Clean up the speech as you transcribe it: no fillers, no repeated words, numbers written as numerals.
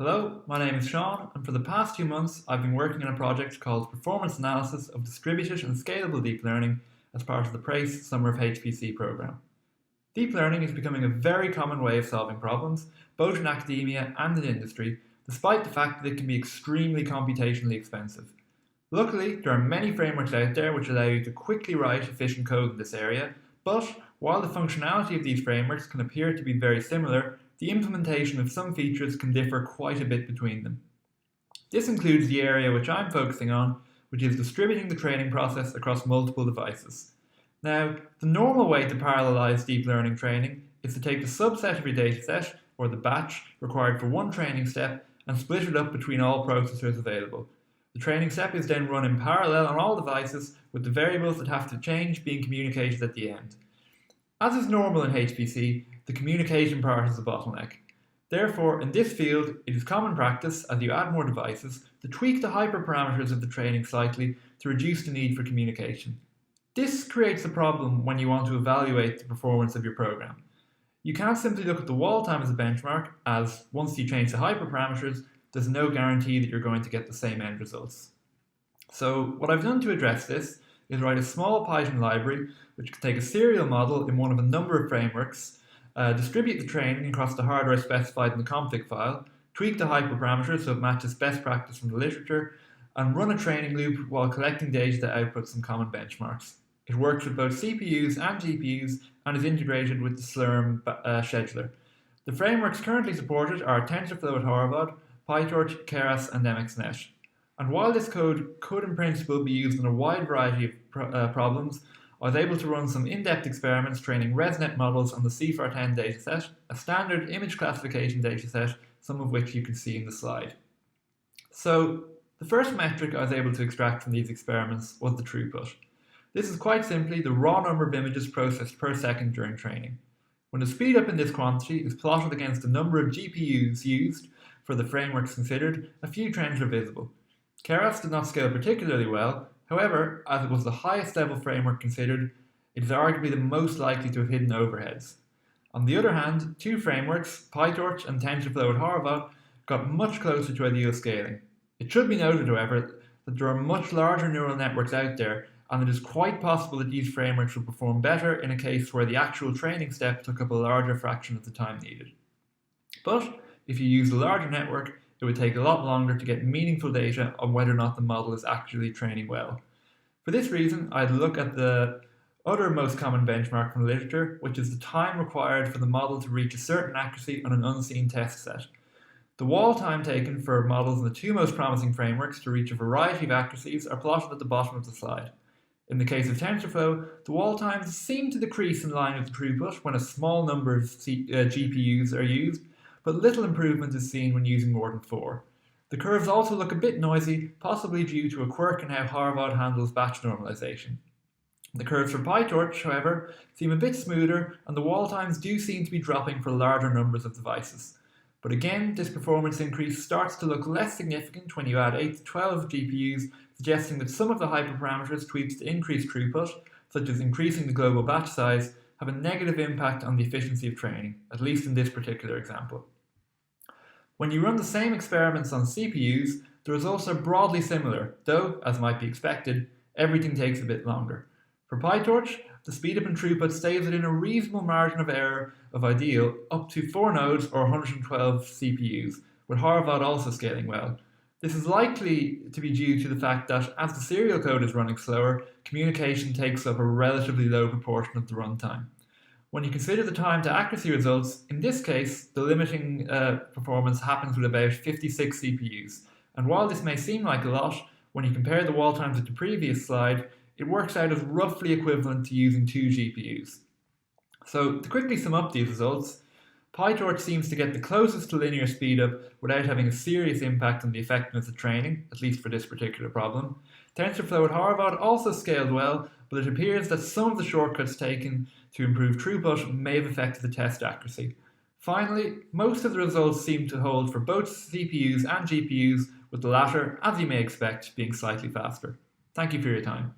Hello, my name is Sean, and for the past 2 months I've been working on a project called Performance Analysis of Distributed and Scalable Deep Learning as part of the PRACE Summer of HPC program. Deep learning is becoming a very common way of solving problems, both in academia and in industry, despite the fact that it can be extremely computationally expensive. Luckily, there are many frameworks out there which allow you to quickly write efficient code in this area, but while the functionality of these frameworks can appear to be very similar, the implementation of some features can differ quite a bit between them. This includes the area which I'm focusing on, which is distributing the training process across multiple devices. Now, the normal way to parallelize deep learning training is to take the subset of your dataset, or the batch, required for one training step and split it up between all processors available. The training step is then run in parallel on all devices, with the variables that have to change being communicated at the end. As is normal in HPC, the communication part is a bottleneck. Therefore, in this field, it is common practice, as you add more devices, to tweak the hyperparameters of the training slightly to reduce the need for communication. This creates a problem when you want to evaluate the performance of your program. You can't simply look at the wall time as a benchmark, as once you change the hyperparameters, there's no guarantee that you're going to get the same end results. So what I've done to address this is write a small Python library which can take a serial model in one of a number of frameworks, distribute the training across the hardware specified in the config file, tweak the hyperparameters so it matches best practice from the literature, and run a training loop while collecting data to output some common benchmarks. It works with both CPUs and GPUs and is integrated with the Slurm scheduler. The frameworks currently supported are TensorFlow at Harvard, PyTorch, Keras, and MXNet. And while this code could in principle be used in a wide variety of problems, I was able to run some in-depth experiments training ResNet models on the CFAR10 dataset, a standard image classification dataset, some of which you can see in the slide. So, the first metric I was able to extract from these experiments was the throughput. This is quite simply the raw number of images processed per second during training. When the speed up in this quantity is plotted against the number of GPUs used for the frameworks considered, a few trends are visible. Keras did not scale particularly well. However, as it was the highest level framework considered, it is arguably the most likely to have hidden overheads. On the other hand, two frameworks, PyTorch and TensorFlow at Harvard, got much closer to ideal scaling. It should be noted, however, that there are much larger neural networks out there, and it is quite possible that these frameworks will perform better in a case where the actual training step took up a larger fraction of the time needed. But if you use a larger network, it would take a lot longer to get meaningful data on whether or not the model is actually training well. For this reason, I'd look at the other most common benchmark from the literature, which is the time required for the model to reach a certain accuracy on an unseen test set. The wall time taken for models in the two most promising frameworks to reach a variety of accuracies are plotted at the bottom of the slide. In the case of TensorFlow, the wall times seem to decrease in line with the throughput when a small number of GPUs are used, but little improvement is seen when using more than 4. The curves also look a bit noisy, possibly due to a quirk in how Harvard handles batch normalization. The curves for PyTorch, however, seem a bit smoother, and the wall times do seem to be dropping for larger numbers of devices. But again, this performance increase starts to look less significant when you add 8 to 12 GPUs, suggesting that some of the hyperparameters tweaks to increase throughput, such as increasing the global batch size, have a negative impact on the efficiency of training, at least in this particular example. When you run the same experiments on CPUs, the results are broadly similar, though, as might be expected, everything takes a bit longer. For PyTorch, the speedup and throughput stays within a reasonable margin of error of ideal, up to 4 nodes or 112 CPUs, with Harvard also scaling well. This is likely to be due to the fact that, as the serial code is running slower, communication takes up a relatively low proportion of the runtime. When you consider the time to accuracy results, in this case, the limiting performance happens with about 56 CPUs. And while this may seem like a lot, when you compare the wall times with the previous slide, it works out as roughly equivalent to using 2 GPUs. So, to quickly sum up these results, PyTorch seems to get the closest to linear speedup without having a serious impact on the effectiveness of training, at least for this particular problem. TensorFlow at Harvard also scaled well, but it appears that some of the shortcuts taken to improve throughput may have affected the test accuracy. Finally, most of the results seem to hold for both CPUs and GPUs, with the latter, as you may expect, being slightly faster. Thank you for your time.